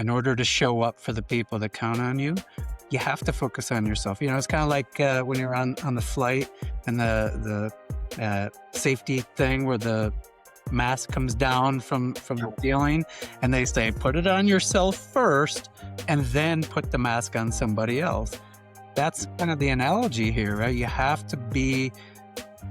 in order to show up for the people that count on you, you have to focus on yourself. It's kind of like when you're on the flight and the safety thing where the mask comes down from the ceiling and they say, put it on yourself first and then put the mask on somebody else. That's kind of the analogy here, right? You have to be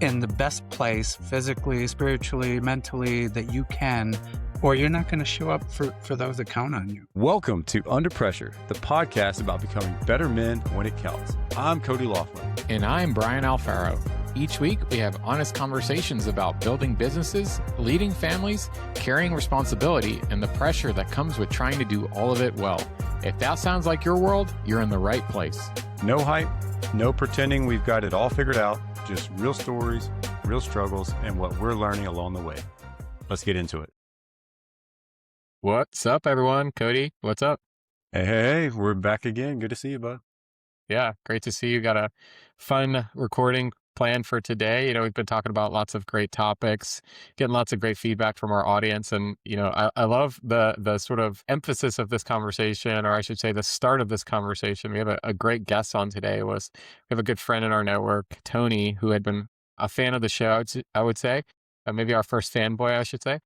in the best place physically, spiritually, mentally that you can, or you're not going to show up for those that count on you. Welcome to Under Pressure, the podcast about becoming better men when it counts. I'm Cody.wav. And I'm Brian Alfaro. Each week, we have honest conversations about building businesses, leading families, carrying responsibility, and the pressure that comes with trying to do all of it well. If that sounds like your world, you're in the right place. No hype, no pretending we've got it all figured out, just real stories, real struggles, and what we're learning along the way. Let's get into it. What's up, everyone? Cody, what's up? Hey, we're back again. Good to see you, bud. Yeah, great to see you. Got a fun recording planned for today. We've been talking about lots of great topics, getting lots of great feedback from our audience. And, I love the sort of emphasis of this conversation, or I should say the start of this conversation. We have a great guest on today. We have a good friend in our network, Tony, who had been a fan of the show, I would say, maybe our first fanboy, I should say.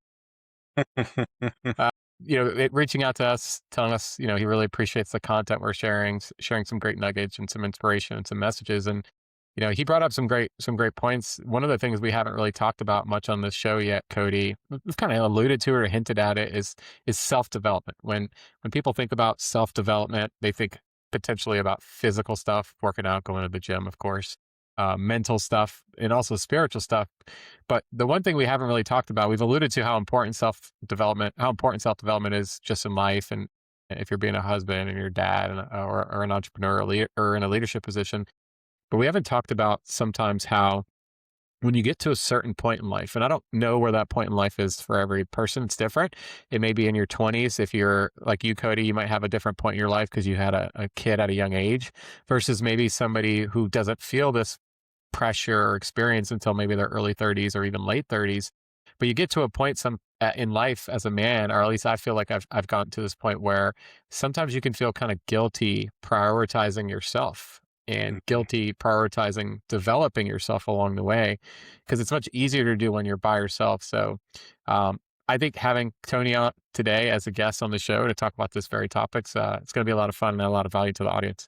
Reaching out to us, telling us, he really appreciates the content we're sharing some great nuggets and some inspiration and some messages. And, he brought up some great points. One of the things we haven't really talked about much on this show yet, Cody, we've kind of alluded to it or hinted at it, is self-development. When people think about self-development, they think potentially about physical stuff, working out, going to the gym, of course, mental stuff, and also spiritual stuff. But the one thing we haven't really talked about, we've alluded to how important self-development is just in life. And if you're being a husband and your dad or an entrepreneur or in a leadership position. But we haven't talked about sometimes how when you get to a certain point in life, and I don't know where that point in life is for every person, it's different. It may be in your 20s. If you're like you, Cody, you might have a different point in your life because you had a kid at a young age versus maybe somebody who doesn't feel this pressure or experience until maybe their early 30s or even late 30s. But you get to a point in life as a man, or at least I feel like I've gotten to this point where sometimes you can feel kind of guilty prioritizing yourself and guilty prioritizing developing yourself along the way, because it's much easier to do when you're by yourself. So I think having Tony on today as a guest on the show to talk about this very topic, it's going to be a lot of fun and a lot of value to the audience.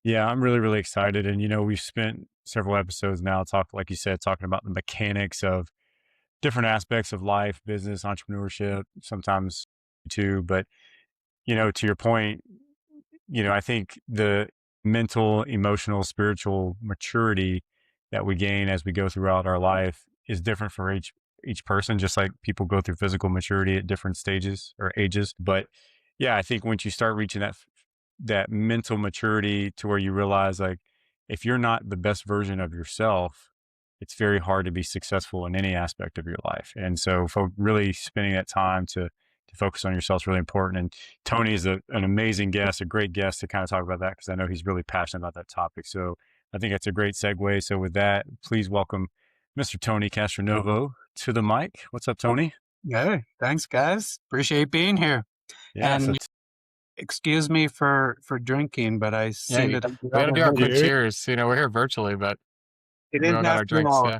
Yeah, I'm really, really excited. And, we've spent several episodes now like you said, talking about the mechanics of different aspects of life, business, entrepreneurship, sometimes too. But, to your point, I think the mental, emotional, spiritual maturity that we gain as we go throughout our life is different for each person, just like people go through physical maturity at different stages or ages. But yeah, I think once you start reaching that mental maturity to where you realize, like, if you're not the best version of yourself, it's very hard to be successful in any aspect of your life. And so really spending that time to focus on yourself is really important. And Tony is an amazing guest, a great guest to kind of talk about that, because I know he's really passionate about that topic. So I think that's a great segue. So with that, please welcome Mr. Tony Castronovo to the mic. What's up, Tony? Hey, thanks, guys. Appreciate being here. Yeah, and excuse me for drinking, but I see that we got to do our quick cheers. We're here virtually, but we all got our drinks. Yeah.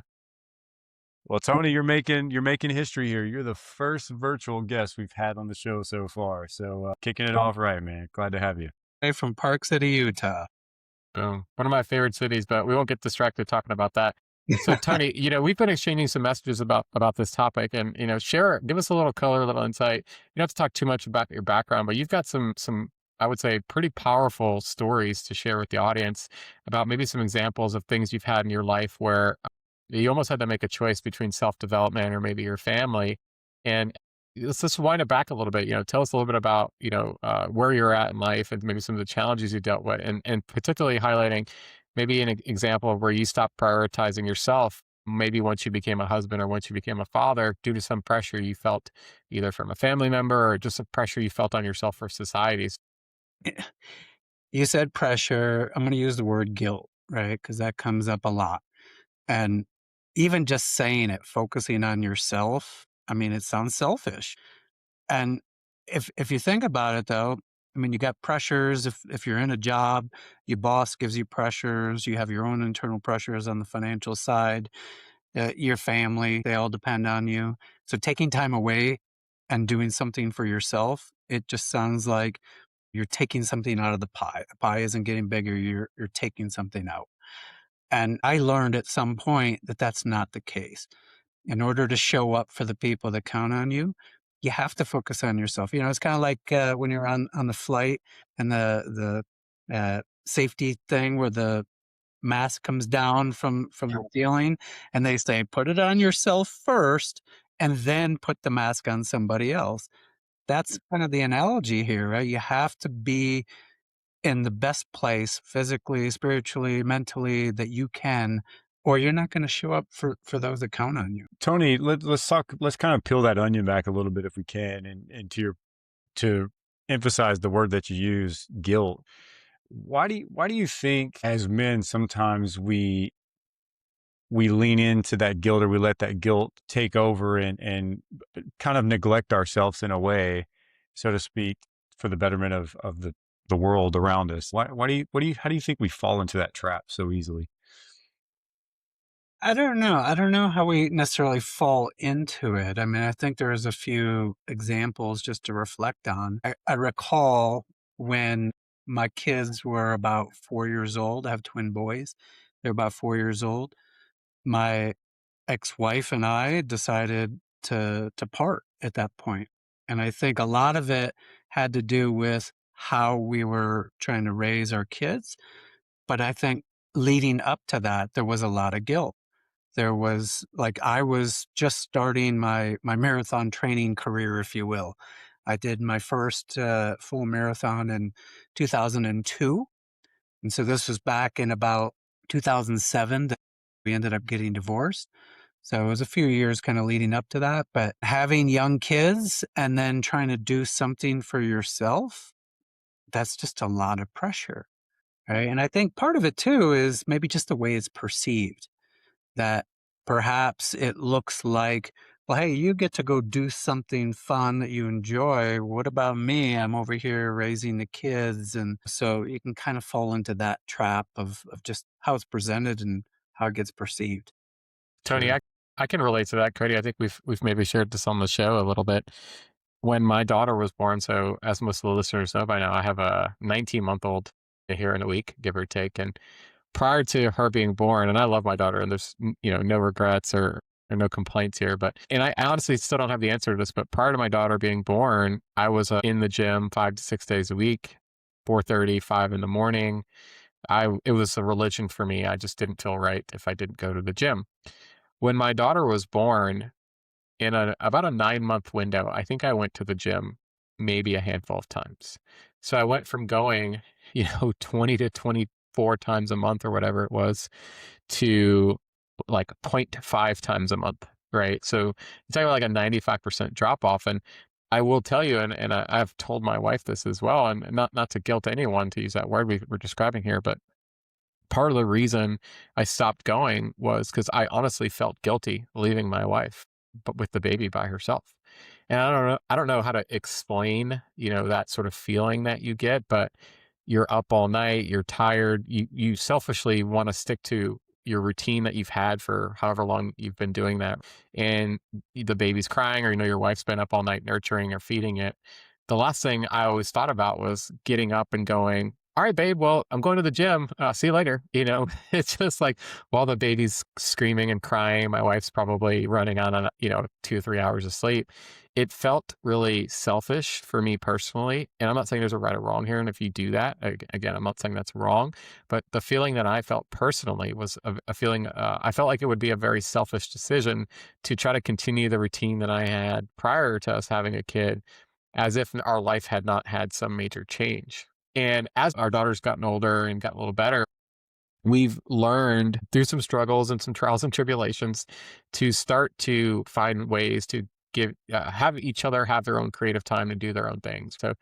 Well, Tony, you're making history here. You're the first virtual guest we've had on the show so far. So kicking it off right, man. Glad to have you. Hey, from Park City, Utah. Boom. One of my favorite cities, but we won't get distracted talking about that. So Tony, we've been exchanging some messages about this topic, and, give us a little color, a little insight. You don't have to talk too much about your background, but you've got some, I would say, pretty powerful stories to share with the audience about maybe some examples of things you've had in your life where you almost had to make a choice between self-development or maybe your family. And let's just wind it back a little bit. Tell us a little bit about, where you're at in life and maybe some of the challenges you dealt with, and particularly highlighting maybe an example of where you stopped prioritizing yourself, maybe once you became a husband or once you became a father, due to some pressure you felt either from a family member or just a pressure you felt on yourself for societies. You said pressure. I'm going to use the word guilt, right? Because that comes up a lot. And even just saying it, focusing on yourself, it sounds selfish. And if you think about it, though, I mean, you got pressures. If you're in a job, your boss gives you pressures. You have your own internal pressures on the financial side. Your family, they all depend on you. So taking time away and doing something for yourself, it just sounds like you're taking something out of the pie. The pie isn't getting bigger. You're taking something out. And I learned at some point that that's not the case. In order to show up for the people that count on you, you have to focus on yourself. It's kind of like when you're on the flight and the safety thing where the mask comes down from the ceiling, and they say, put it on yourself first, and then put the mask on somebody else. That's kind of the analogy here, right? You have to be in the best place physically, spiritually, mentally that you can, or you're not going to show up for those that count on you. Tony, let's talk. Let's kind of peel that onion back a little bit if we can, and to emphasize the word that you use, guilt. Why do you think as men sometimes we lean into that guilt, or we let that guilt take over and kind of neglect ourselves in a way, so to speak, for the betterment of the world around us? How do you think we fall into that trap so easily? I don't know. I don't know how we necessarily fall into it. I mean, I think there's a few examples just to reflect on. I recall when my kids were about 4 years old. I have twin boys. They're about 4 years old. My ex-wife and I decided to part at that point. And I think a lot of it had to do with how we were trying to raise our kids. But I think leading up to that, there was a lot of guilt. There was I was just starting my marathon training career, if you will. I did my first full marathon in 2002. And so this was back in about 2007 that we ended up getting divorced. So it was a few years kind of leading up to that. But having young kids and then trying to do something for yourself, that's just a lot of pressure, right? And I think part of it too is maybe just the way it's perceived, that perhaps it looks like, well, hey, you get to go do something fun that you enjoy. What about me? I'm over here raising the kids. And so you can kind of fall into that trap of just how it's presented and how it gets perceived. Tony, I can relate to that, Cody. I think we've maybe shared this on the show a little bit. When my daughter was born, so as most of the listeners know by now, I have a 19-month-old here in a week, give or take. And prior to her being born, and I love my daughter, and there's no regrets or no complaints here, and I honestly still don't have the answer to this, but prior to my daughter being born, I was in the gym 5 to 6 days a week, 4:30, 5 in the morning. It was a religion for me. I just didn't feel right if I didn't go to the gym. When my daughter was born, in about a 9-month window, I think I went to the gym maybe a handful of times. So I went from going, 20 to 24 times a month or whatever it was, to like 0.5 times a month, right? So it's talking about like a 95% drop off. And I will tell you, and I've told my wife this as well, and not to guilt anyone to use that word we're describing here, but part of the reason I stopped going was because I honestly felt guilty leaving my wife, but with the baby by herself. And I don't know how to explain, that sort of feeling that you get, but you're up all night, you're tired, you selfishly want to stick to your routine that you've had for however long you've been doing that. And the baby's crying, or, your wife's been up all night nurturing or feeding it. The last thing I always thought about was getting up and going, all right, babe, well, I'm going to the gym. See you later. It's just like while the baby's screaming and crying, my wife's probably running on, 2 or 3 hours of sleep. It felt really selfish for me personally. And I'm not saying there's a right or wrong here. And if you do that, again, I'm not saying that's wrong, but the feeling that I felt personally was a feeling, I felt like it would be a very selfish decision to try to continue the routine that I had prior to us having a kid, as if our life had not had some major change. And as our daughter's gotten older and got a little better, we've learned through some struggles and some trials and tribulations to start to find ways to have each other have their own creative time to do their own things. So,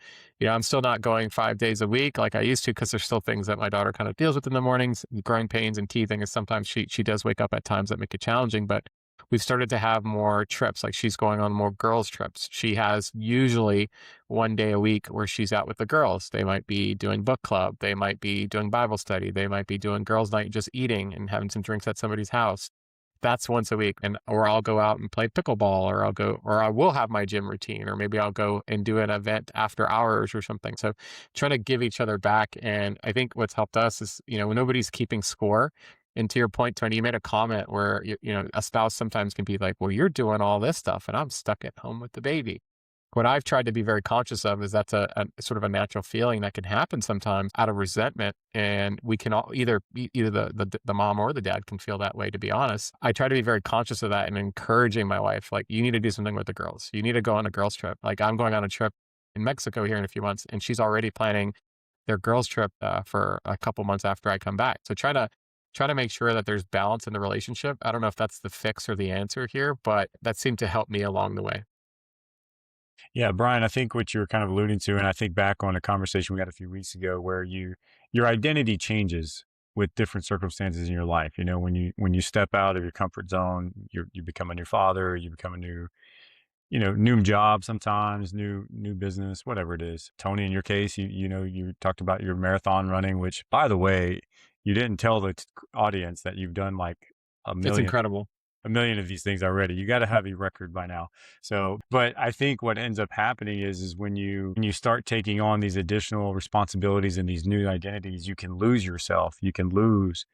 I'm still not going 5 days a week like I used to, because there's still things that my daughter kind of deals with in the mornings. Growing pains and teething is sometimes she does wake up at times that make it challenging, but we've started to have more trips. Like she's going on more girls trips. She has usually one day a week where she's out with the girls. They might be doing book club. They might be doing Bible study. They might be doing girls night, just eating and having some drinks at somebody's house. That's once a week. Or I'll go out and play pickleball, or I will have my gym routine, or maybe I'll go and do an event after hours or something. So trying to give each other back. And I think what's helped us is, nobody's keeping score. And to your point, Tony, you made a comment where, a spouse sometimes can be like, well, you're doing all this stuff and I'm stuck at home with the baby. What I've tried to be very conscious of is that's a sort of a natural feeling that can happen sometimes out of resentment. And we can all either the mom or the dad can feel that way, to be honest. I try to be very conscious of that and encouraging my wife, like, you need to do something with the girls. You need to go on a girls trip. Like I'm going on a trip in Mexico here in a few months, and she's already planning their girls trip for a couple months after I come back. So try to make sure that there's balance in the relationship. I don't know if that's the fix or the answer here, but that seemed to help me along the way. Yeah, Brian, I think what you're kind of alluding to, and I think back on a conversation we had a few weeks ago where your identity changes with different circumstances in your life. When you step out of your comfort zone, you become a new father, you become a new job sometimes, new business, whatever it is. Tony, in your case, you talked about your marathon running, which, by the way, you didn't tell the audience that you've done like a It's million incredible. a million of these things already. You got to have a record by now. So, but I think what ends up happening is when you start taking on these additional responsibilities and these new identities, you can lose yourself. You can lose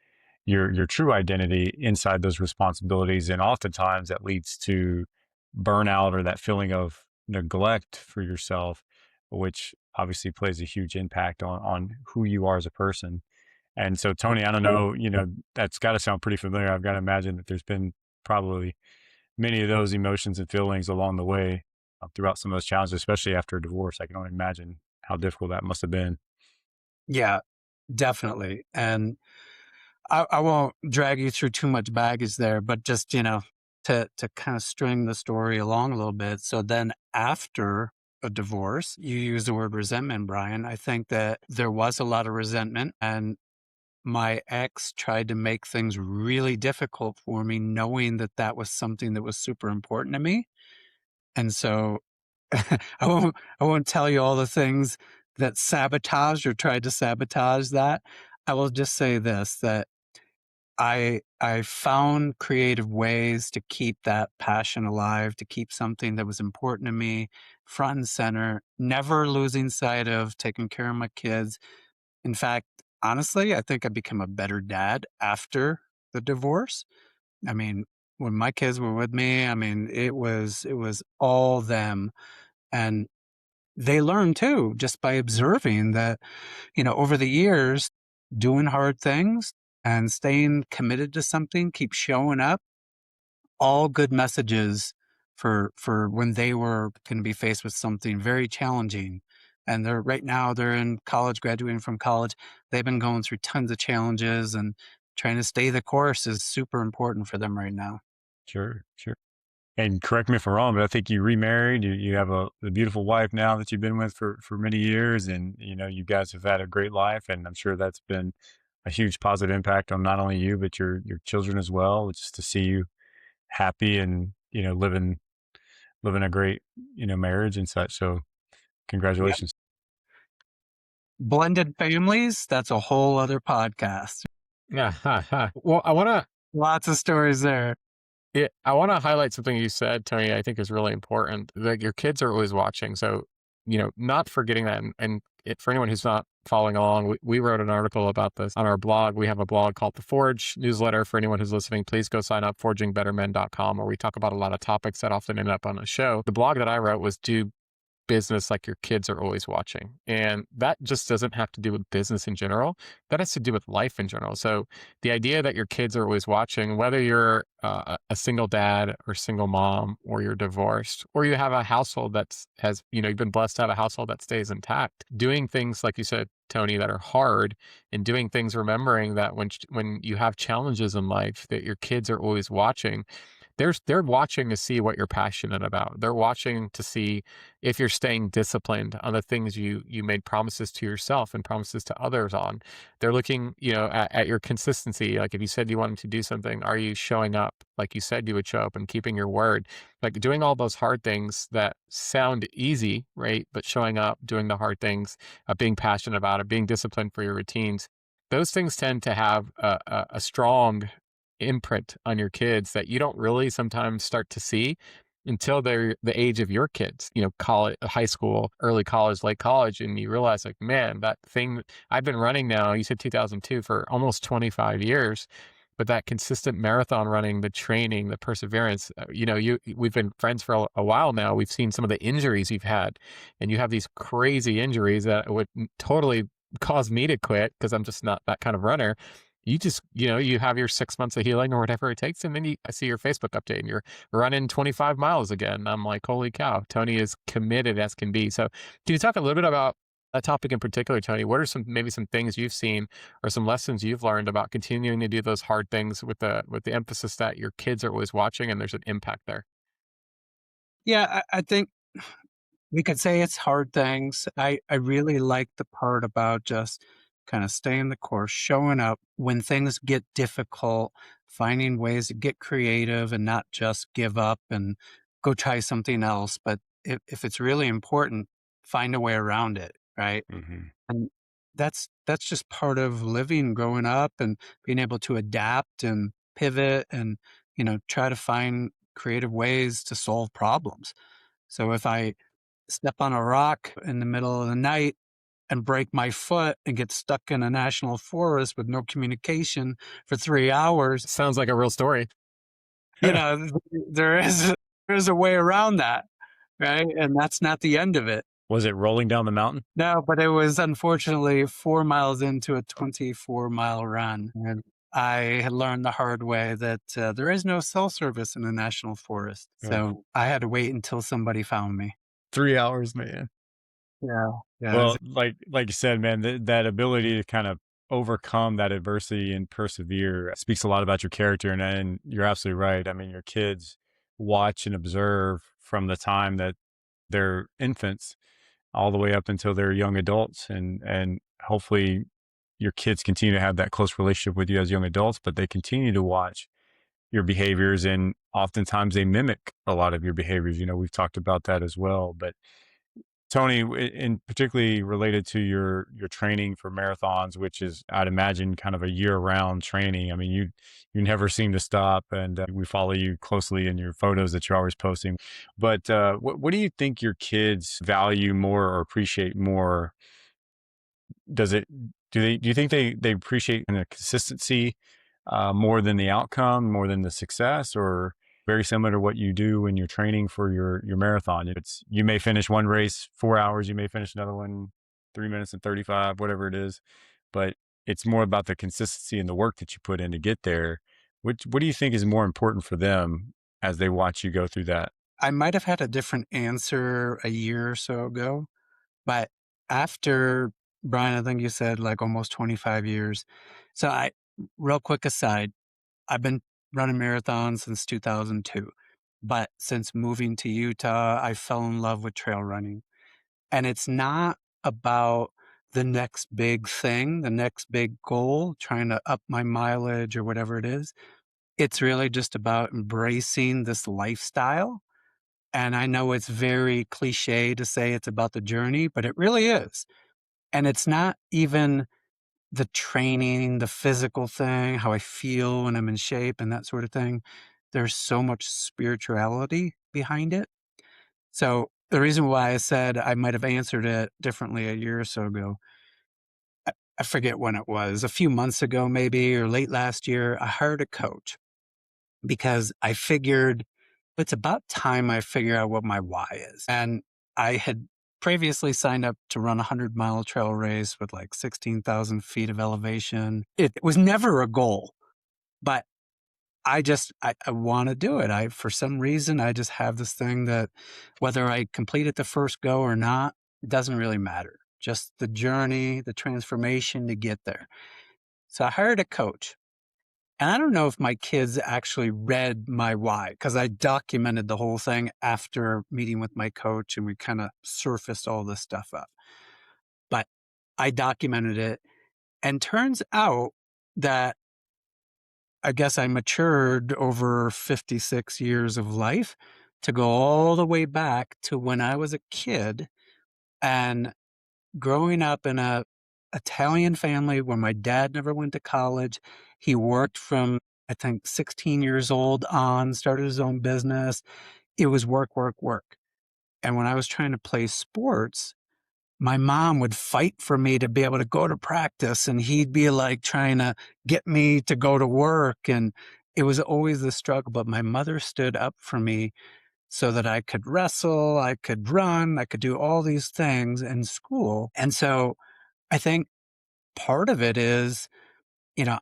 your true identity inside those responsibilities. And oftentimes that leads to burnout or that feeling of neglect for yourself, which obviously plays a huge impact on who you are as a person. And so, Tony, I don't know, that's got to sound pretty familiar. I've got to imagine that there's been probably many of those emotions and feelings along the way throughout some of those challenges, especially after a divorce. I can only imagine how difficult that must have been. Yeah, definitely. And I won't drag you through too much baggage there, but just, to kind of string the story along a little bit. So then after a divorce, you use the word resentment, Brian. I think that there was a lot of resentment, and my ex tried to make things really difficult for me, knowing that that was something that was super important to me. And so I won't tell you all the things that sabotaged or tried to sabotage that. I will just say this, that I found creative ways to keep that passion alive, to keep something that was important to me front and center, never losing sight of taking care of my kids. In fact, honestly, I think I became a better dad after the divorce. I mean, when my kids were with me, I mean, it was all them. And they learned too, just by observing that, over the years, doing hard things and staying committed to something, keep showing up, all good messages for when they were going to be faced with something very challenging. And they're in college, graduating from college. They've been going through tons of challenges, and trying to stay the course is super important for them right now. Sure, sure. And correct me if I'm wrong, but I think you remarried. You have a beautiful wife now that you've been with for many years, and you guys have had a great life. And I'm sure that's been a huge positive impact on not only you but your children as well. Just to see you happy and living a great marriage and such. So Yep. congratulations. Blended families, that's a whole other podcast. Yeah. Well, Lots of stories there. I want to highlight something you said, Tony, I think is really important. Like your kids are always watching. So, not forgetting that. For anyone who's not following along, we wrote an article about this on our blog. We have a blog called The Forge newsletter. For anyone who's listening, please go sign up, forgingbettermen.com, where we talk about a lot of topics that often end up on the show. The blog that I wrote was Do Business Like Your Kids Are Always Watching. And that just doesn't have to do with business in general. That has to do with life in general. So the idea that your kids are always watching, whether you're a single dad or single mom, or you're divorced, or you have a household you've been blessed to have a household that stays intact, doing things, like you said, Tony, that are hard, and doing things, remembering that when you have challenges in life, that your kids are always watching. they're watching to see what you're passionate about. They're watching to see if you're staying disciplined on the things you made promises to yourself and promises to others on. They're looking, at your consistency. Like if you said you wanted to do something, are you showing up like you said you would show up and keeping your word? Like doing all those hard things that sound easy, right? But showing up, doing the hard things, being passionate about it, being disciplined for your routines. Those things tend to have a strong imprint on your kids that you don't really sometimes start to see until they're the age of your kids, college, high school, early college, late college. And you realize like, man, that thing I've been running now, you said 2002 for almost 25 years, but that consistent marathon running, the training, the perseverance, we've been friends for a while now. We've seen some of the injuries you've had, and you have these crazy injuries that would totally cause me to quit because I'm just not that kind of runner. You just, you have your 6 months of healing or whatever it takes. And then I see your Facebook update and you're running 25 miles again. I'm like, holy cow, Tony is committed as can be. So can you talk a little bit about that topic in particular, Tony? What are maybe some things you've seen or some lessons you've learned about continuing to do those hard things with the emphasis that your kids are always watching and there's an impact there? Yeah, I think we could say it's hard things. I really like the part about just kind of staying the course, showing up when things get difficult, finding ways to get creative and not just give up and go try something else. But if it's really important, find a way around it, right? Hmm. And that's just part of living, growing up, and being able to adapt and pivot and try to find creative ways to solve problems. So if I step on a rock in the middle of the night and break my foot and get stuck in a national forest with no communication for 3 hours, Sounds like a real story. you know, there's a way around that, right? And that's not the end of it. Was it rolling down the mountain? No, but it was unfortunately 4 miles into a 24-mile run. And I had learned the hard way that there is no cell service in the national forest. Oh. So I had to wait until somebody found me. 3 hours, man. Yeah. Yeah. Well, like you said, man, that ability to kind of overcome that adversity and persevere speaks a lot about your character. And you're absolutely right. I mean, your kids watch and observe from the time that they're infants all the way up until they're young adults, and hopefully your kids continue to have that close relationship with you as young adults, but they continue to watch your behaviors, and oftentimes they mimic a lot of your behaviors. We've talked about that as well. But Tony, in particularly related to your training for marathons, which is, I'd imagine, kind of a year-round training. I mean, you never seem to stop, and we follow you closely in your photos that you're always posting. But what do you think your kids value more or appreciate more? Does it do you think they appreciate the consistency more than the outcome, more than the success, or very similar to what you do when you're training for your marathon? You may finish one race 4 hours, you may finish another one 3 minutes and 35, whatever it is, but it's more about the consistency and the work that you put in to get there. What do you think is more important for them as they watch you go through that? I might have had a different answer a year or so ago, but after Brian, I think you said like almost 25 years. So real quick aside, I've been running marathons since 2002, but since moving to Utah, I fell in love with trail running. And it's not about the next big thing, the next big goal, trying to up my mileage or whatever it is. It's really just about embracing this lifestyle. And I know it's very cliche to say it's about the journey, but it really is. And it's not even the training, the physical thing, how I feel when I'm in shape and that sort of thing. There's so much spirituality behind it. So the reason why I said I might have answered it differently a year or so ago, I forget when it was, a few months ago maybe, or late last year, I hired a coach because I figured it's about time I figure out what my why is. And I had previously signed up to run a 100-mile trail race with like 16,000 feet of elevation. It was never a goal, but I want to do it. For some reason, I just have this thing that whether I complete it the first go or not, it doesn't really matter. Just the journey, the transformation to get there. So I hired a coach, And I don't know if my kids actually read my why, because I documented the whole thing after meeting with my coach and we kind of surfaced all this stuff up. But I documented it, and turns out that I guess I matured over 56 years of life to go all the way back to when I was a kid and growing up in a Italian family where my dad never went to college. He worked from, I think, 16 years old on, started his own business. It was work, work, work. And when I was trying to play sports, my mom would fight for me to be able to go to practice, and he'd be like trying to get me to go to work. And it was always the struggle, but my mother stood up for me so that I could wrestle, I could run, I could do all these things in school. And so I think part of it is, you know,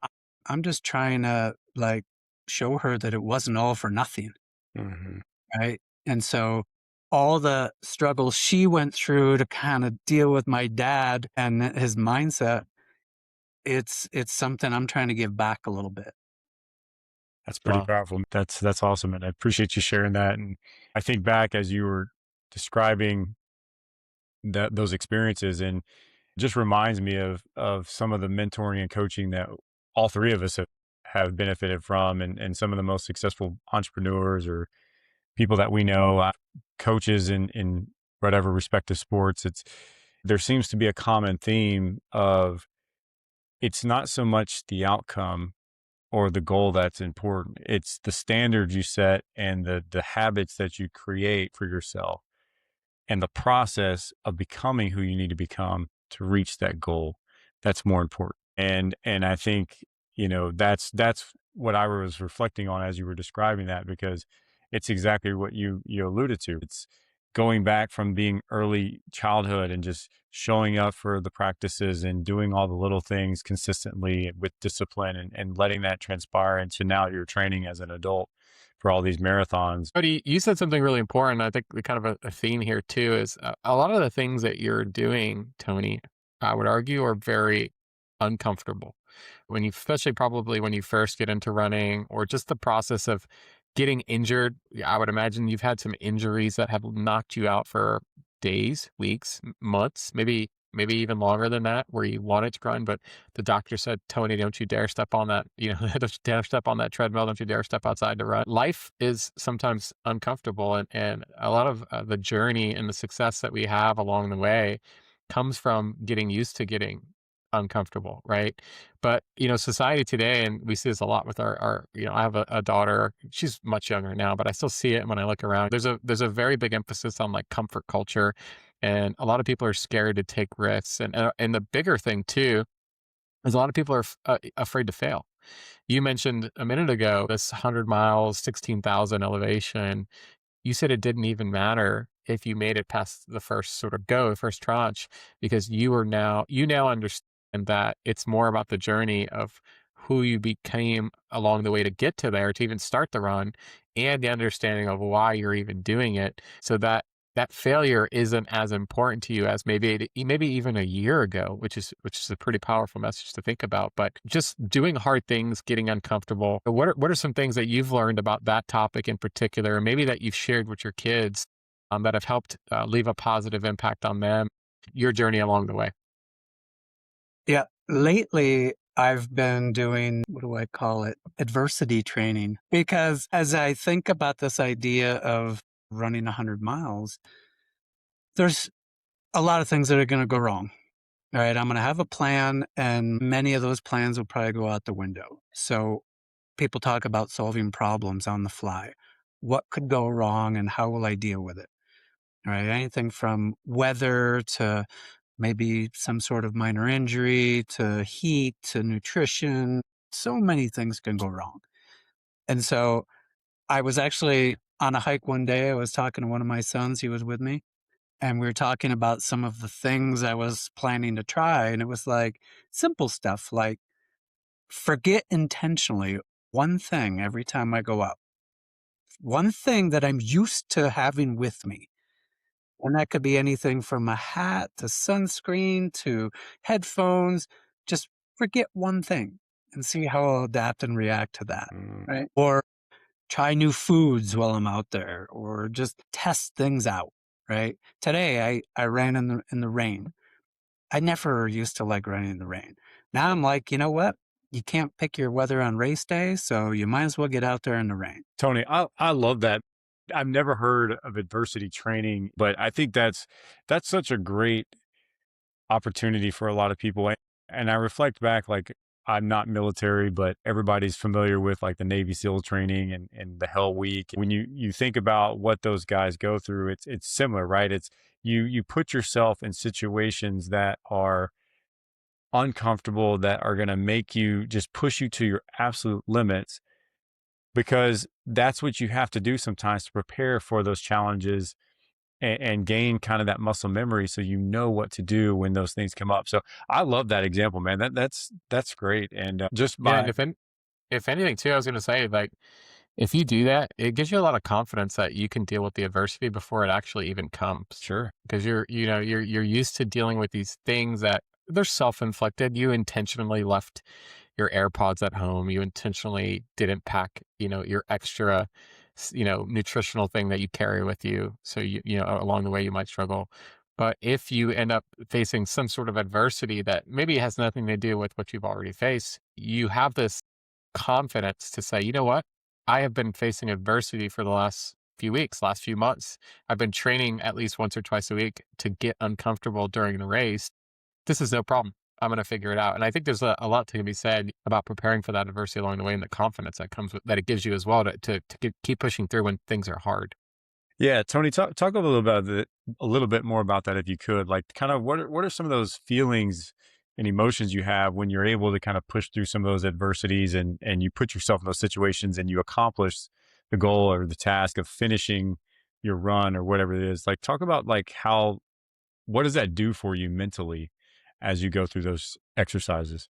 I'm just trying to like show her that it wasn't all for nothing. Hmm. Right. And so all the struggles she went through to kind of deal with my dad and his mindset, it's something I'm trying to give back a little bit. That's pretty Wow. powerful. That's awesome. And I appreciate you sharing that. And I think back as you were describing those experiences, and it just reminds me of some of the mentoring and coaching that all three of us have benefited from, and some of the most successful entrepreneurs or people that we know, coaches in whatever respective sports. There seems to be a common theme of it's not so much the outcome or the goal that's important. It's the standards you set and the habits that you create for yourself and the process of becoming who you need to become to reach that goal. That's more important. And I think, that's what I was reflecting on as you were describing that, because it's exactly what you alluded to. It's going back from being early childhood and just showing up for the practices and doing all the little things consistently with discipline, and letting that transpire into now you're training as an adult for all these marathons. Cody, you said something really important. I think the kind of a theme here too is a lot of the things that you're doing, Tony, I would argue are very uncomfortable. When you, especially probably when you first get into running or just the process of getting injured, I would imagine you've had some injuries that have knocked you out for days, weeks, months, maybe even longer than that, where you wanted to run, but the doctor said, Tony, don't you dare step on that, don't you dare step on that treadmill. Don't you dare step outside to run. Life is sometimes uncomfortable. And a lot of the journey and the success that we have along the way comes from getting used to getting uncomfortable. Right. But, society today, and we see this a lot with our I have a daughter, she's much younger now, but I still see it when I look around. There's a very big emphasis on like comfort culture, and a lot of people are scared to take risks. And the bigger thing too is a lot of people are afraid to fail. You mentioned a minute ago this 100 miles, 16,000 elevation. You said it didn't even matter if you made it past the first sort of first tranche, because you now understand that it's more about the journey of who you became along the way to get to there, to even start the run, and the understanding of why you're even doing it, so that that failure isn't as important to you as maybe even a year ago, which is a pretty powerful message to think about. But just doing hard things, getting uncomfortable. What are some things that you've learned about that topic in particular, and maybe that you've shared with your kids, that have helped leave a positive impact on them, your journey along the way? Yeah. Lately, I've been doing, what do I call it? Adversity training. Because as I think about this idea of running 100 miles, there's a lot of things that are going to go wrong. All right. I'm going to have a plan, and many of those plans will probably go out the window. So people talk about solving problems on the fly. What could go wrong and how will I deal with it? All right. Anything from weather to maybe some sort of minor injury to heat to nutrition. So many things can go wrong. And so I was actually on a hike one day. I was talking to one of my sons. He was with me. And we were talking about some of the things I was planning to try. And it was like simple stuff like forget intentionally one thing every time I go up, one thing that I'm used to having with me. And that could be anything from a hat to sunscreen to headphones. Just forget one thing. and see how I'll adapt and react to that, Mm. right? Or try new foods while I'm out there, or just test things out, right? Today I ran in the rain. I never used to like running in the rain. Now I'm like, you know what? You can't pick your weather on race day, so you might as well get out there in the rain. Tony, I love that. I've never heard of adversity training, but I think that's such a great opportunity for a lot of people. And I reflect back, like, I'm not military, but everybody's familiar with like the Navy SEAL training and the Hell Week. When you think about what those guys go through, it's similar, right? It's you put yourself in situations that are uncomfortable, that are going to make you just push you to your absolute limits, because that's what you have to do sometimes to prepare for those challenges and gain kind of that muscle memory, so you know what to do when those things come up. So I love that example, man. That's great. And just Yeah, and by if anything too, I was gonna say, like, if you do that, it gives you a lot of confidence that you can deal with the adversity before it actually even comes. sure. Because you're used to dealing with these things that they're self-inflicted. You intentionally left your AirPods at home. You intentionally didn't pack, your extra, nutritional thing that you carry with you. So along the way you might struggle. But if you end up facing some sort of adversity that maybe has nothing to do with what you've already faced, you have this confidence to say, you know what? I have been facing adversity for the last few weeks, last few months. I've been training at least once or twice a week to get uncomfortable during the race. This is no problem. I'm going to figure it out. And I think there's a lot to be said about preparing for that adversity along the way, and the confidence that comes with that it gives you as well to keep pushing through when things are hard. Yeah, Tony, talk a little about a little bit more about that if you could. Like, kind of what are some of those feelings and emotions you have when you're able to kind of push through some of those adversities, and you put yourself in those situations and you accomplish the goal or the task of finishing your run or whatever it is. Like, talk about like what does that do for you mentally as you go through those exercises?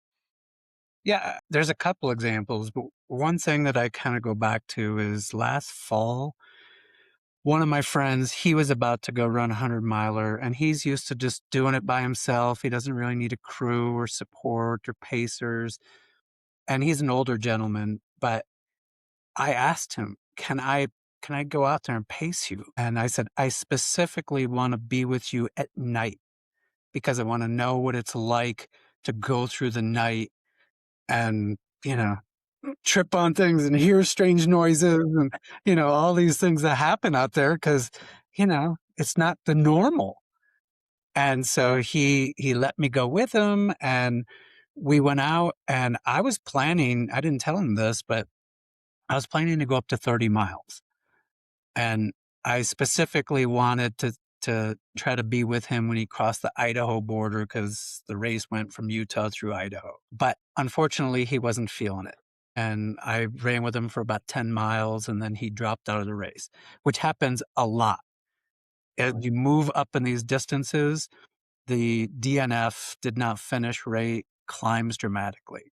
Yeah, there's a couple examples, but one thing that I kind of go back to is last fall. One of my friends, he was about to go run a 100-miler, and he's used to just doing it by himself. He doesn't really need a crew or support or pacers. And he's an older gentleman, but I asked him, can I go out there and pace you? And I said, I specifically want to be with you at night because I want to know what it's like to go through the night and, you know, trip on things and hear strange noises and, all these things that happen out there because, it's not the normal. And so he let me go with him, and we went out, and I didn't tell him this, but I was planning to go up to 30 miles. And I specifically wanted to try to be with him when he crossed the Idaho border because the race went from Utah through Idaho. But unfortunately, he wasn't feeling it. And I ran with him for about 10 miles, and then he dropped out of the race, which happens a lot. As you move up in these distances, the DNF, did not finish rate, climbs dramatically.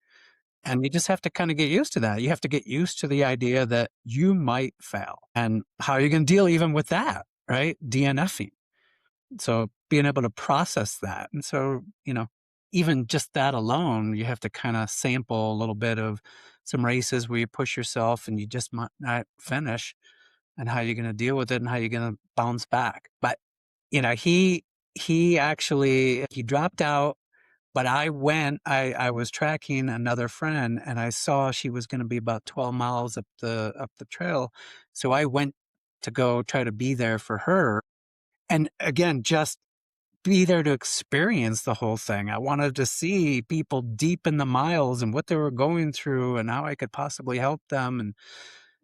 And you just have to kind of get used to that. You have to get used to the idea that you might fail and how are you going to deal even with that, right? DNFing. So being able to process that. And so, even just that alone, you have to kind of sample a little bit of some races where you push yourself and you just might not finish, and how you're going to deal with it and how you're going to bounce back. But, he dropped out. But I was tracking another friend, and I saw she was going to be about 12 miles up the trail. So I went to go try to be there for her. And again, just be there to experience the whole thing. I wanted to see people deep in the miles and what they were going through and how I could possibly help them. And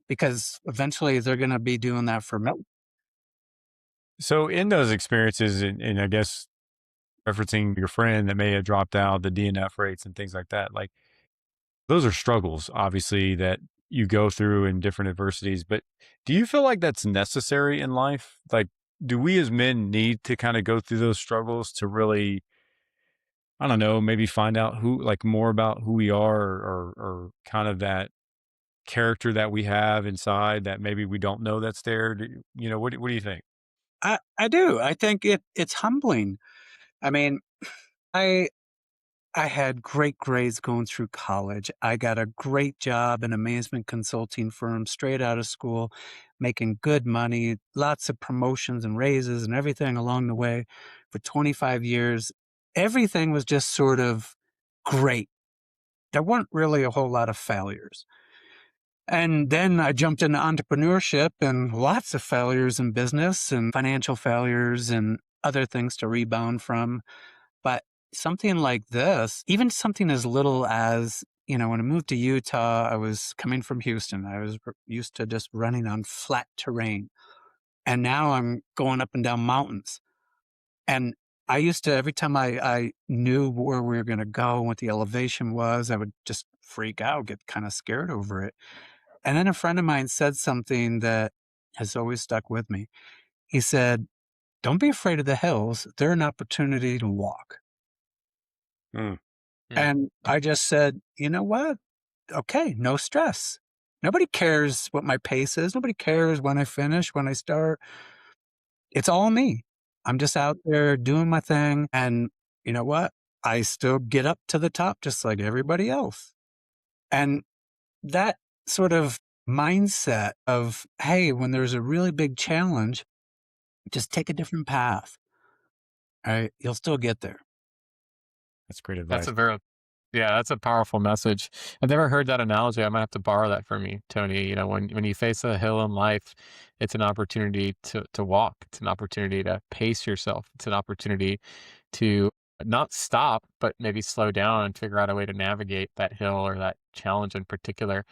because eventually they're going to be doing that for me. So in those experiences, and I guess referencing your friend that may have dropped out, the DNF rates and things like that, like, those are struggles, obviously, that you go through in different adversities. But do you feel like that's necessary in life? Like, do we as men need to kind of go through those struggles to really, I don't know, maybe find out like more about who we are, or kind of that character that we have inside that maybe we don't know that's there? What do you think? I do. I think it's humbling. I mean, I I had great grades going through college. I got a great job in a management consulting firm straight out of school, making good money, lots of promotions and raises and everything along the way for 25 years. Everything was just sort of great. There weren't really a whole lot of failures. And then I jumped into entrepreneurship and lots of failures in business and financial failures and other things to rebound from. But something like this, even something as little as, when I moved to Utah, I was coming from Houston. I was used to just running on flat terrain. And now I'm going up and down mountains. And I used to, every time I knew where we were going to go and what the elevation was, I would just freak out, get kind of scared over it. And then a friend of mine said something that has always stuck with me. He said, "Don't be afraid of the hills. They're an opportunity to walk." Mm. And I just said, "You know what? Okay, no stress. Nobody cares what my pace is. Nobody cares when I finish, when I start. It's all me. I'm just out there doing my thing. And you know what? I still get up to the top just like everybody else." And that sort of mindset of, hey, when there's a really big challenge, just take a different path. All right. You'll still get there. That's great That's advice. that's a powerful message. I've never heard that analogy. I might have to borrow that from you, Tony. When you face a hill in life, it's an opportunity to walk. It's an opportunity to pace yourself. It's an opportunity to not stop, but maybe slow down and figure out a way to navigate that hill or that challenge in particular.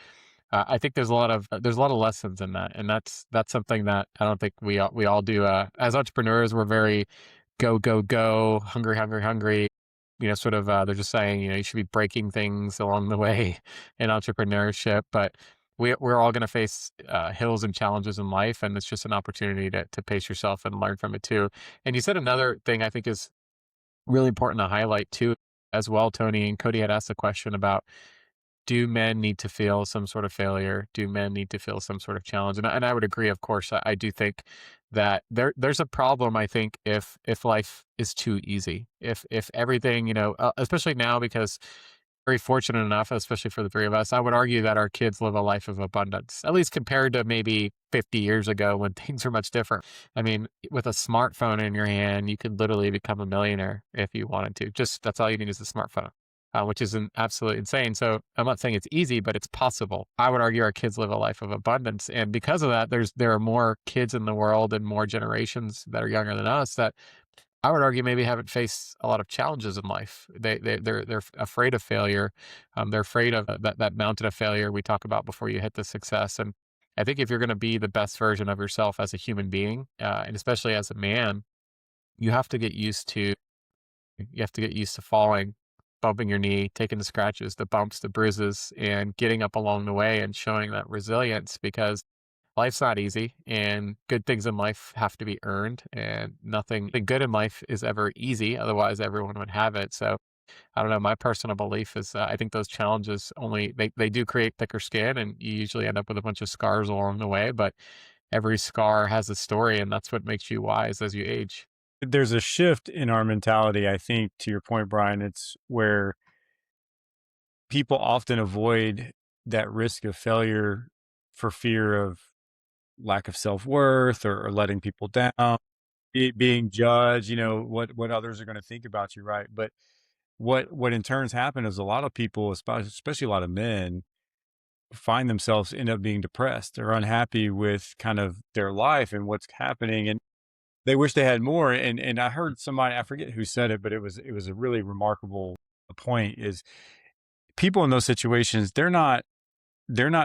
I think there's a lot of lessons in that, and that's something that I don't think we all do. As entrepreneurs, we're very go go go, hungry hungry hungry. Sort of they're just saying you should be breaking things along the way in entrepreneurship, but we're all going to face hills and challenges in life, and it's just an opportunity to pace yourself and learn from it too. And you said another thing I think is really important to highlight too, as well, Tony. And Cody had asked a question about, do men need to feel some sort of failure? Do men need to feel some sort of challenge? And I would agree, of course. I do think that there's a problem, I think, if life is too easy, if everything, especially now, because very fortunate enough, especially for the three of us, I would argue that our kids live a life of abundance, at least compared to maybe 50 years ago when things were much different. I mean, with a smartphone in your hand, you could literally become a millionaire if you wanted to. Just that's all you need is a smartphone, which is absolutely insane. So I'm not saying it's easy, but it's possible. I would argue our kids live a life of abundance, and because of that, there are more kids in the world and more generations that are younger than us that I would argue maybe haven't faced a lot of challenges in life. They're afraid of failure. They're afraid of that mountain of failure we talk about before you hit the success. And I think if you're going to be the best version of yourself as a human being, and especially as a man, you have to get used to falling, bumping your knee, taking the scratches, the bumps, the bruises, and getting up along the way and showing that resilience, because life's not easy and good things in life have to be earned, and nothing good in life is ever easy. Otherwise everyone would have it. So I don't know. My personal belief is I think those challenges they do create thicker skin, and you usually end up with a bunch of scars along the way, but every scar has a story, and that's what makes you wise as you age. There's a shift in our mentality, I think, to your point, Brian. It's where people often avoid that risk of failure for fear of lack of self-worth, or letting people down, being judged, what others are going to think about you, right? But what in turns happen is a lot of people, especially a lot of men, find themselves end up being depressed or unhappy with kind of their life and what's happening, and they wish they had more. And I heard somebody, I forget who said it, but it was a really remarkable point, is people in those situations, they're not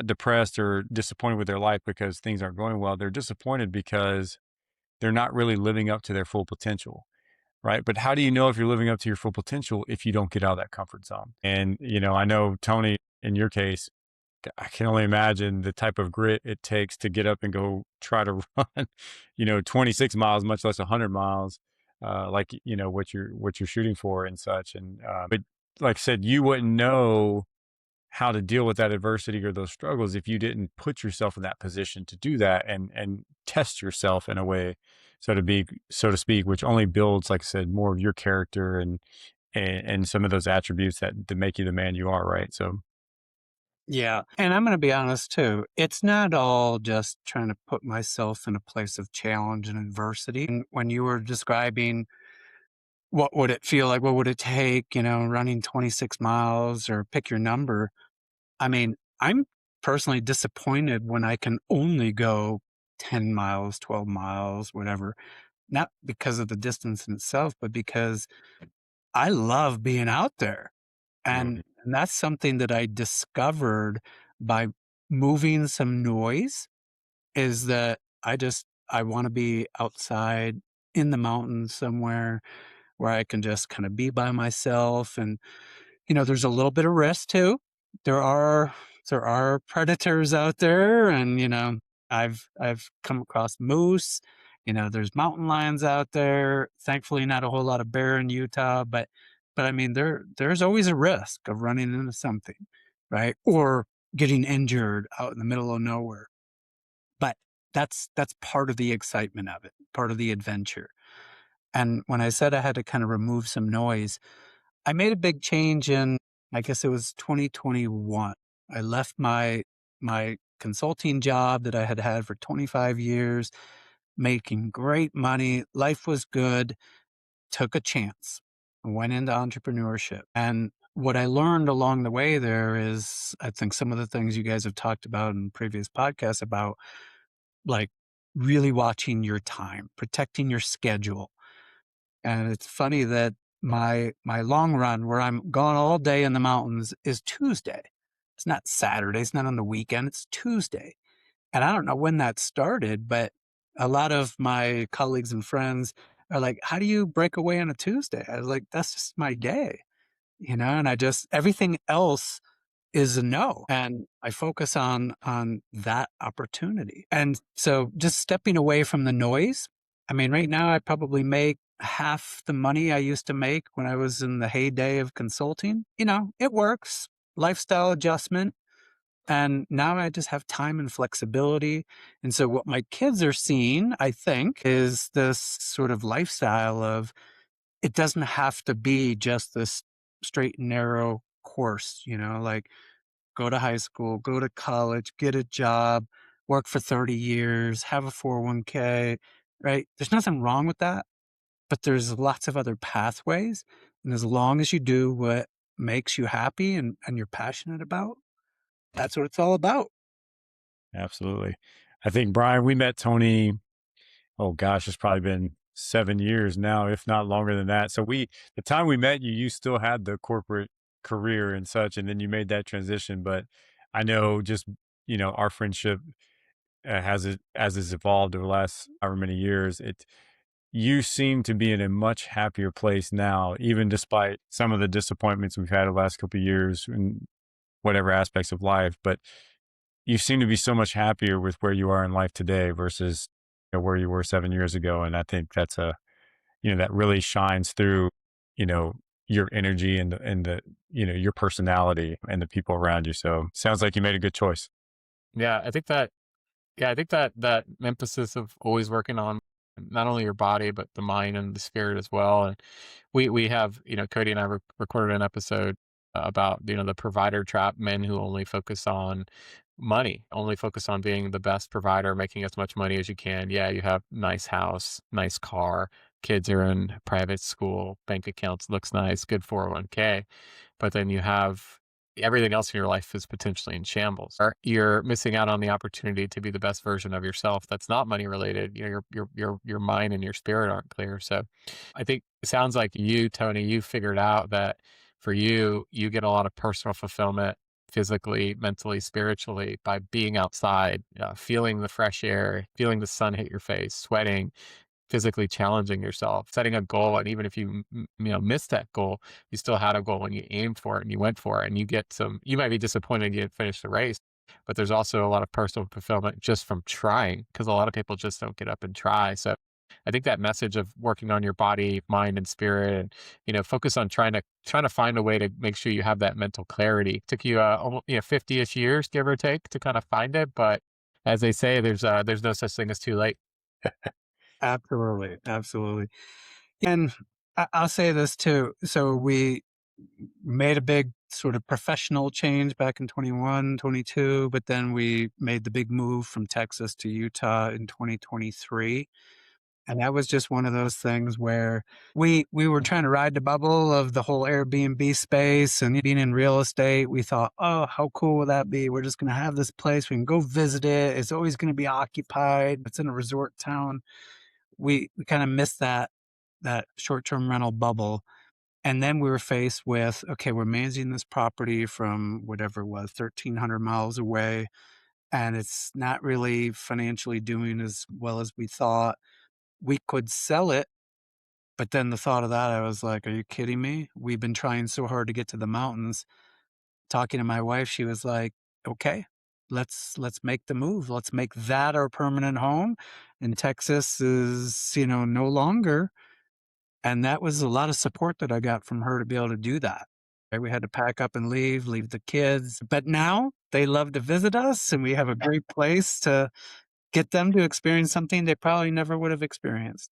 depressed or disappointed with their life because things aren't going well. They're disappointed because they're not really living up to their full potential, right? But how do you know if you're living up to your full potential if you don't get out of that comfort zone? And I know, Tony, in your case, I can only imagine the type of grit it takes to get up and go try to run, 26 miles, much less 100 miles, like, what you're shooting for and such. And, but like I said, you wouldn't know how to deal with that adversity or those struggles if you didn't put yourself in that position to do that, and test yourself in a way, so to speak, which only builds, like I said, more of your character, and some of those attributes that make you the man you are, right? So Yeah. And I'm going to be honest too. It's not all just trying to put myself in a place of challenge and adversity. And when you were describing what would it feel like, what would it take, running 26 miles or pick your number. I mean, I'm personally disappointed when I can only go 10 miles, 12 miles, whatever, not because of the distance in itself, but because I love being out there. And, absolutely. and that's something that I discovered by moving some noise is that I want to be outside in the mountains somewhere where I can just kind of be by myself. And, there's a little bit of risk too. There are, there are predators out there and, I've come across moose, there's mountain lions out there. Thankfully, not a whole lot of bear in Utah, but I mean, there's always a risk of running into something, right? Or getting injured out in the middle of nowhere. But that's part of the excitement of it, part of the adventure. And when I said I had to kind of remove some noise, I made a big change in, I guess it was 2021. I left my consulting job that I had had for 25 years, making great money. Life was good. Took a chance. Went into entrepreneurship. And what I learned along the way there is, I think some of the things you guys have talked about in previous podcasts about like really watching your time, protecting your schedule. And it's funny that my long run where I'm gone all day in the mountains is Tuesday. It's not Saturday, it's not on the weekend, it's Tuesday. And I don't know when that started, but a lot of my colleagues and friends are like, "How do you break away on a Tuesday?" I was like, "That's just my day." And everything else is a no. And I focus on that opportunity. And so just stepping away from the noise. I mean, right now I probably make half the money I used to make when I was in the heyday of consulting. It works. Lifestyle adjustment. And now I just have time and flexibility. And so what my kids are seeing, I think, is this sort of lifestyle of it doesn't have to be just this straight and narrow course, like go to high school, go to college, get a job, work for 30 years, have a 401k, right? There's nothing wrong with that, but there's lots of other pathways. And as long as you do what makes you happy and you're passionate about, that's what it's all about. Absolutely. I think, Brian, we met Tony, oh gosh, it's probably been 7 years now, if not longer than that. So the time we met you, you still had the corporate career and such, and then you made that transition. But I know just, our friendship as it's evolved over the last however many years, you seem to be in a much happier place now, even despite some of the disappointments we've had the last couple of years in whatever aspects of life. But you seem to be so much happier with where you are in life today versus where you were 7 years ago. And I think that's that really shines through, you know, your energy and the, your personality and the people around you. So sounds like you made a good choice. Yeah, I think that emphasis of always working on not only your body but the mind and the spirit as well. And we have, Cody and I recorded an episode about the provider trap, men who only focus on money, only focus on being the best provider, making as much money as you can. Yeah, you have nice house, nice car, kids are in private school, bank accounts looks nice, good 401k, but then you have everything else in your life is potentially in shambles. Or you're missing out on the opportunity to be the best version of yourself that's not money related. Your mind and your spirit aren't clear. So I think it sounds like you, Tony, you figured out that for you, you get a lot of personal fulfillment physically, mentally, spiritually by being outside, feeling the fresh air, feeling the sun hit your face, sweating, physically challenging yourself, setting a goal. And even if you missed that goal, you still had a goal and you aimed for it and you went for it, and you might be disappointed you didn't finish the race, but there's also a lot of personal fulfillment just from trying, because a lot of people just don't get up and try. So I think that message of working on your body, mind, and spirit, and focus on trying to find a way to make sure you have that mental clarity. Took you almost 50-ish years, give or take, to kind of find it. But as they say, there's no such thing as too late. Absolutely. Absolutely. And I'll say this too. So we made a big sort of professional change back in 21, 22, but then we made the big move from Texas to Utah in 2023. And that was just one of those things where we were trying to ride the bubble of the whole Airbnb space and being in real estate. We thought, oh, how cool will that be? We're just going to have this place. We can go visit it. It's always going to be occupied. It's in a resort town. We kind of missed that short-term rental bubble. And then we were faced with, okay, we're managing this property from whatever it was, 1,300 miles away, and it's not really financially doing as well as we thought. We could sell it, but then the thought of that, I was like, are you kidding me? We've been trying so hard to get to the mountains. Talking to my wife, she was like, okay, let's make the move. Let's make that our permanent home. And Texas is, no longer. And that was a lot of support that I got from her to be able to do that. We had to pack up and leave the kids. But now they love to visit us, and we have a great place to get them to experience something they probably never would have experienced.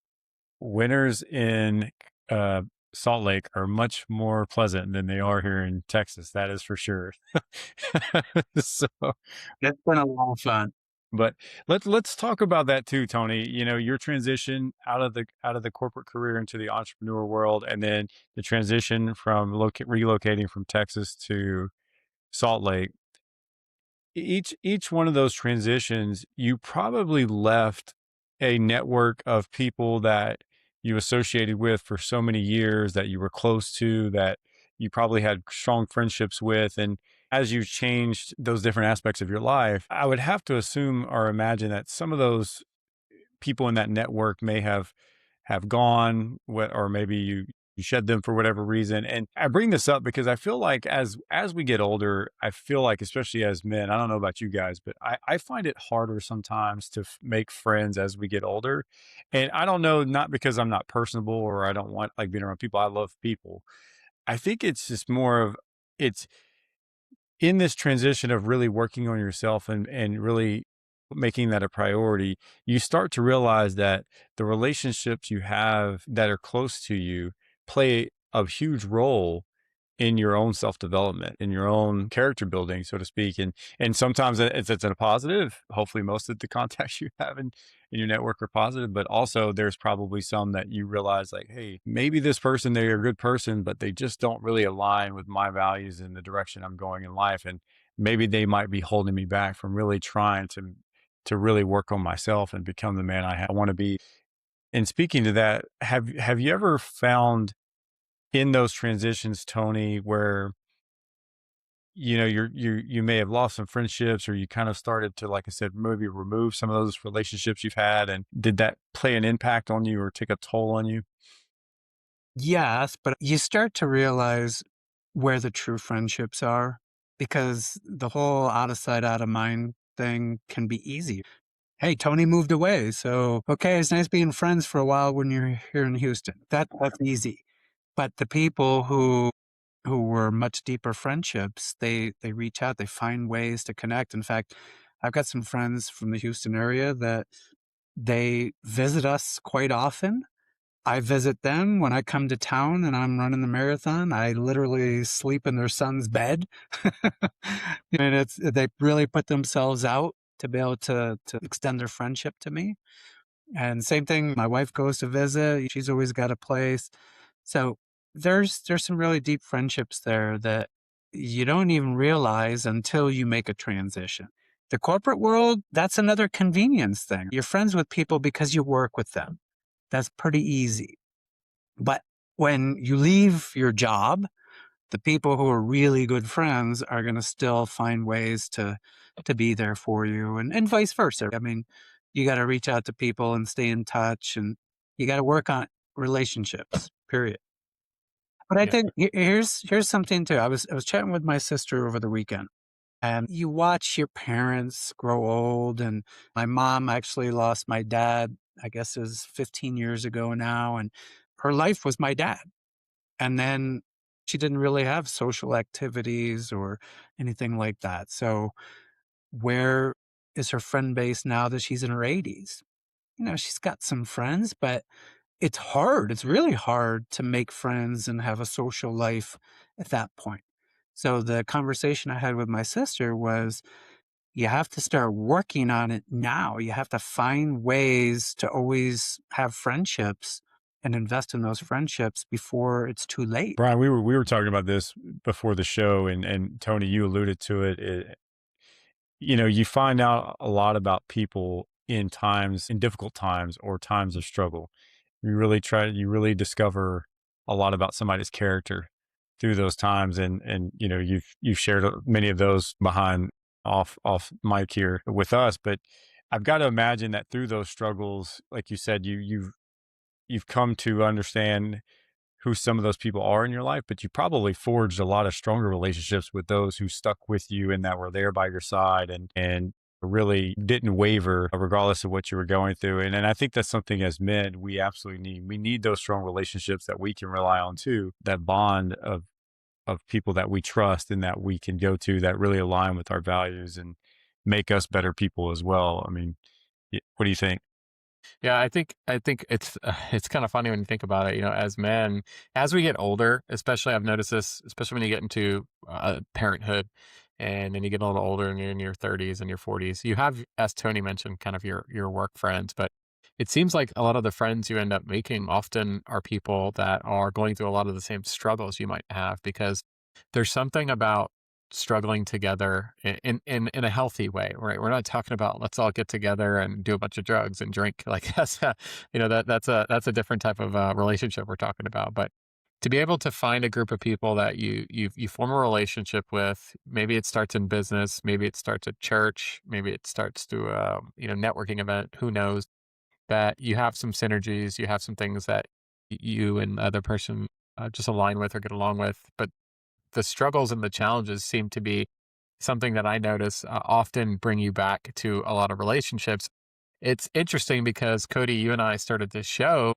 Winters in Salt Lake are much more pleasant than they are here in Texas. That is for sure. So, It's been a lot of fun. but let's talk about that too, Tony. Your transition out of the corporate career into the entrepreneur world, and then the transition from relocating from Texas to Salt Lake. Each one of those transitions, you probably left a network of people that you associated with for so many years, that you were close to, that you probably had strong friendships with. And as you changed those different aspects of your life, I would have to assume or imagine that some of those people in that network may have gone, or maybe you shed them for whatever reason. And I bring this up because I feel like as we get older, I feel like, especially as men, I don't know about you guys, but I find it harder sometimes to make friends as we get older. And I don't know, not because I'm not personable or I don't want like being around people. I love people. I think it's just more of, it's in this transition of really working on yourself and really making that a priority. You start to realize that the relationships you have that are close to you play a huge role in your own self-development, in your own character building, so to speak. And sometimes it's a positive. Hopefully most of the contacts you have in your network are positive, but also there's probably some that you realize like, hey, maybe this person, they're a good person, but they just don't really align with my values and the direction I'm going in life. And maybe they might be holding me back from really trying to really work on myself and become the man I want to be. And speaking to that, have you ever found in those transitions, Tony, where you may have lost some friendships, or you kind of started to, like I said, maybe remove some of those relationships you've had, and did that play an impact on you or take a toll on you? Yes, but you start to realize where the true friendships are, because the whole out of sight, out of mind thing can be easy. Hey, Tony moved away. So, okay, it's nice being friends for a while when you're here in Houston. That's easy. But the people who were much deeper friendships, they reach out, they find ways to connect. In fact, I've got some friends from the Houston area that they visit us quite often. I visit them when I come to town and I'm running the marathon. I literally sleep in their son's bed. And they really put themselves out to be able to extend their friendship to me. And same thing, my wife goes to visit. She's always got a place. So there's some really deep friendships there that you don't even realize until you make a transition. The corporate world, that's another convenience thing. You're friends with people because you work with them. That's pretty easy. But when you leave your job, the people who are really good friends are going to still find ways to be there for you, and vice versa. I mean, you got to reach out to people and stay in touch, and you got to work on relationships, period. But I Yeah. think here's something too. I was chatting with my sister over the weekend, and you watch your parents grow old. And my mom actually lost my dad, I guess it was 15 years ago now, and her life was my dad. And then she didn't really have social activities or anything like that. So where is her friend base now that she's in her 80s? She's got some friends, but it's hard. It's really hard to make friends and have a social life at that point. So the conversation I had with my sister was, you have to start working on it now. You have to find ways to always have friendships and invest in those friendships before it's too late. Brian, we were talking about this before the show, and Tony, you alluded to it. You find out a lot about people in difficult times or times of struggle. You really discover a lot about somebody's character through those times. And you've shared many of those behind off mic here with us, but I've got to imagine that through those struggles, like you said, you've come to understand who some of those people are in your life, but you probably forged a lot of stronger relationships with those who stuck with you and that were there by your side and really didn't waver regardless of what you were going through. And I think that's something as men we absolutely need. We need those strong relationships that we can rely on too, that bond of people that we trust and that we can go to that really align with our values and make us better people as well. I mean, what do you think? Yeah, I think it's kind of funny when you think about it. As men, as we get older, especially I've noticed this, especially when you get into parenthood, and then you get a little older and you're in your 30s and your 40s. You have, as Tony mentioned, kind of your work friends, but it seems like a lot of the friends you end up making often are people that are going through a lot of the same struggles you might have, because there's something about struggling together in a healthy way, right? We're not talking about let's all get together and do a bunch of drugs and drink. Like that's a different type of relationship we're talking about. But to be able to find a group of people that you form a relationship with, maybe it starts in business, maybe it starts at church, maybe it starts through a networking event. Who knows? That you have some synergies, you have some things that you and the other person just align with or get along with, but the struggles and the challenges seem to be something that I notice often bring you back to a lot of relationships. It's interesting because Cody, you and I started this show,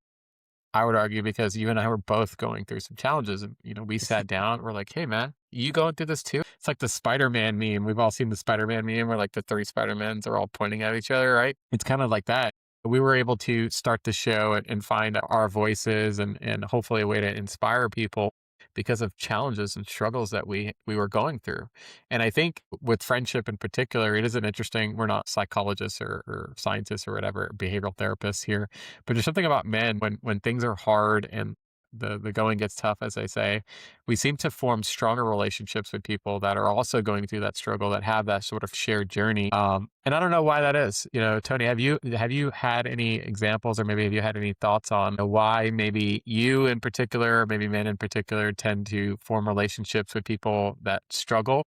I would argue, because you and I were both going through some challenges. And, we sat down, we're like, hey, man, you going through this too? It's like the Spider-Man meme. We've all seen the Spider-Man meme where like the three Spider-Mans are all pointing at each other, right? It's kind of like that. We were able to start the show and find our voices and hopefully a way to inspire people because of challenges and struggles that we were going through. And I think with friendship in particular, it is an interesting, we're not psychologists or scientists or whatever, behavioral therapists here, but there's something about men when things are hard and the going gets tough, as they say, we seem to form stronger relationships with people that are also going through that struggle, that have that sort of shared journey. And I don't know why that is. Tony, have you had any examples, or maybe have you had any thoughts on why maybe you in particular, or maybe men in particular, tend to form relationships with people that struggle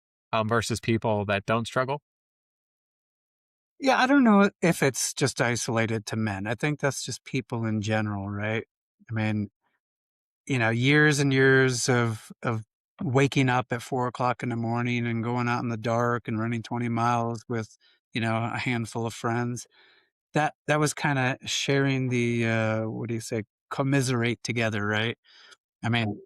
versus people that don't struggle? Yeah, I don't know if it's just isolated to men. I think that's just people in general, right? I mean, years and years of waking up at 4 o'clock in the morning and going out in the dark and running 20 miles with, a handful of friends. That was kind of sharing the what do you say, commiserate together, right? I mean,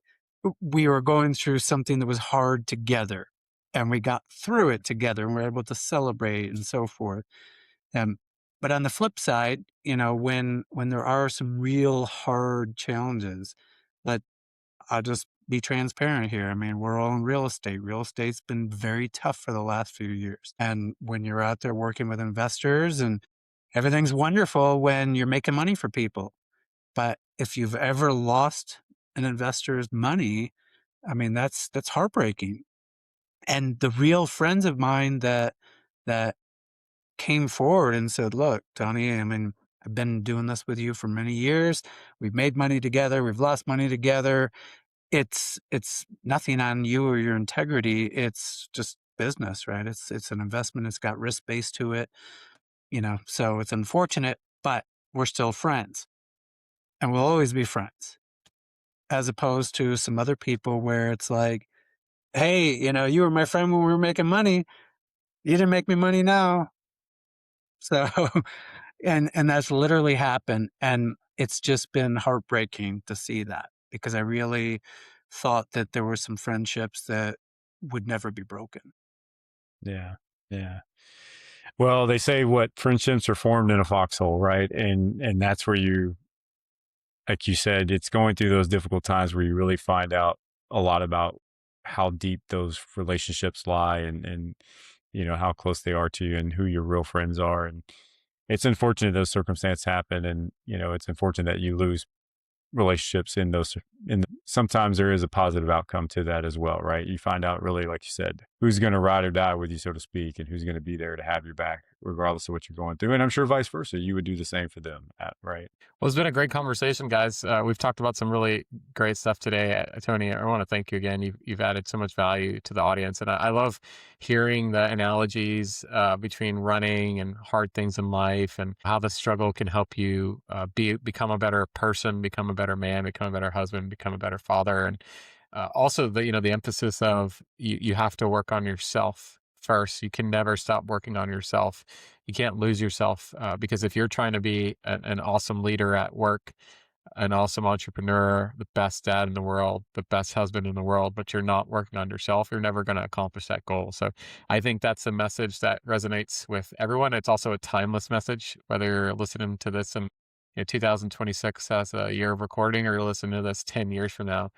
we were going through something that was hard together, and we got through it together, and we're able to celebrate and so forth. Um, but on the flip side, when there are some real hard challenges, let I'll just be transparent here. I mean, we're all in real estate. Real estate's been very tough for the last few years. And when you're out there working with investors, and everything's wonderful when you're making money for people. But if you've ever lost an investor's money, I mean, that's heartbreaking. And the real friends of mine that came forward and said, look, Tony, I mean, I've been doing this with you for many years. We've made money together. We've lost money together. It's nothing on you or your integrity. It's just business, right? It's an investment. It's got risk base to it, so it's unfortunate, but we're still friends, and we'll always be friends, as opposed to some other people where it's like, hey, you were my friend when we were making money. You didn't make me money now. So, and that's literally happened. And it's just been heartbreaking to see that, because I really thought that there were some friendships that would never be broken. Yeah. Yeah. Well, they say what friendships are formed in a foxhole, right? And that's where like you said, it's going through those difficult times where you really find out a lot about how deep those relationships lie and how close they are to you and who your real friends are. And it's unfortunate those circumstances happen. And, it's unfortunate that you lose relationships in those. And sometimes there is a positive outcome to that as well, right? You find out really, like you said, who's going to ride or die with you, so to speak, and who's going to be there to have your back, regardless of what you're going through. And I'm sure vice versa, you would do the same for them, right? Well, it's been a great conversation, guys. We've talked about some really great stuff today. Tony, I want to thank you again. You've added so much value to the audience. And I love hearing the analogies between running and hard things in life and how the struggle can help you become a better person, become a better man, become a better husband, become a better father. And also the emphasis of you have to work on yourself first. You can never stop working on yourself. You can't lose yourself because if you're trying to be an awesome leader at work, an awesome entrepreneur, the best dad in the world, the best husband in the world, but you're not working on yourself, you're never going to accomplish that goal. So I think that's a message that resonates with everyone. It's also a timeless message, whether you're listening to this in 2026 as a year of recording or you're listening to this 10 years from now.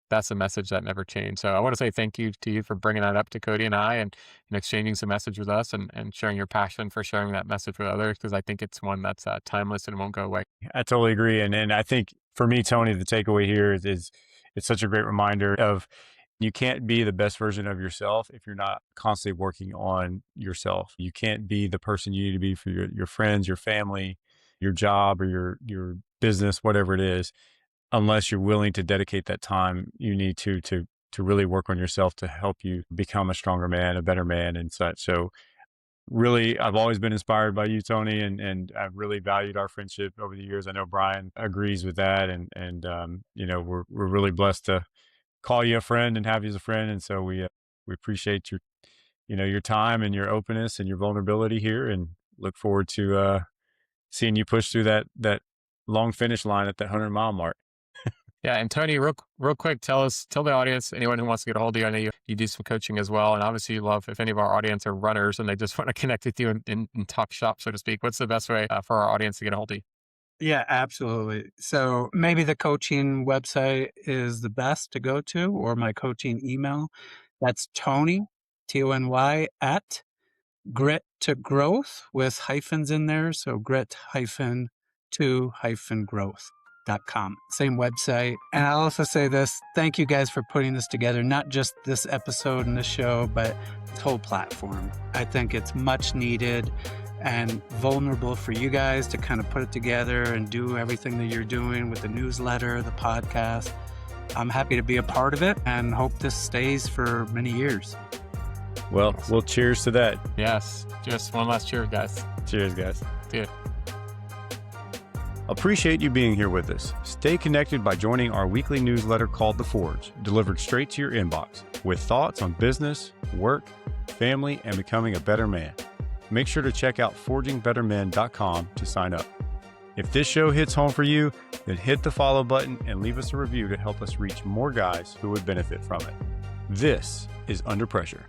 That's a message that never changed. So I want to say thank you to you for bringing that up to Cody and I and exchanging some message with us and sharing your passion for sharing that message with others, because I think it's one that's timeless and won't go away. I totally agree. And I think for me, Tony, the takeaway here is it's such a great reminder of you can't be the best version of yourself if you're not constantly working on yourself. You can't be the person you need to be for your friends, your family, your job, or your business, whatever it is, unless you're willing to dedicate that time you need to really work on yourself to help you become a stronger man, a better man and such. So really, I've always been inspired by you, Tony, and I've really valued our friendship over the years. I know Brian agrees with that. And we're really blessed to call you a friend and have you as a friend. And so we appreciate your time and your openness and your vulnerability here, and look forward to seeing you push through that long finish line at that 100-mile mark. Yeah. And Tony, real quick, tell the audience, anyone who wants to get a hold of you, I know you do some coaching as well. And obviously you love, if any of our audience are runners and they just want to connect with you and talk shop, so to speak, what's the best way for our audience to get a hold of you? Yeah, absolutely. So maybe the coaching website is the best to go to, or my coaching email. That's Tony, Tony, at Grit to Growth with hyphens in there. So grit-to-growth.com. Same website. And I'll also say this, thank you guys for putting this together, not just this episode and this show, but this whole platform. I think it's much needed and vulnerable for you guys to kind of put it together and do everything that you're doing with the newsletter, the podcast. I'm happy to be a part of it and hope this stays for many years. Well, cheers to that. Yes. Just one last cheers, guys. Cheers, guys. See ya. Appreciate you being here with us. Stay connected by joining our weekly newsletter called The Forge, delivered straight to your inbox with thoughts on business, work, family, and becoming a better man. Make sure to check out forgingbettermen.com to sign up. If this show hits home for you, then hit the follow button and leave us a review to help us reach more guys who would benefit from it. This is Under Pressure.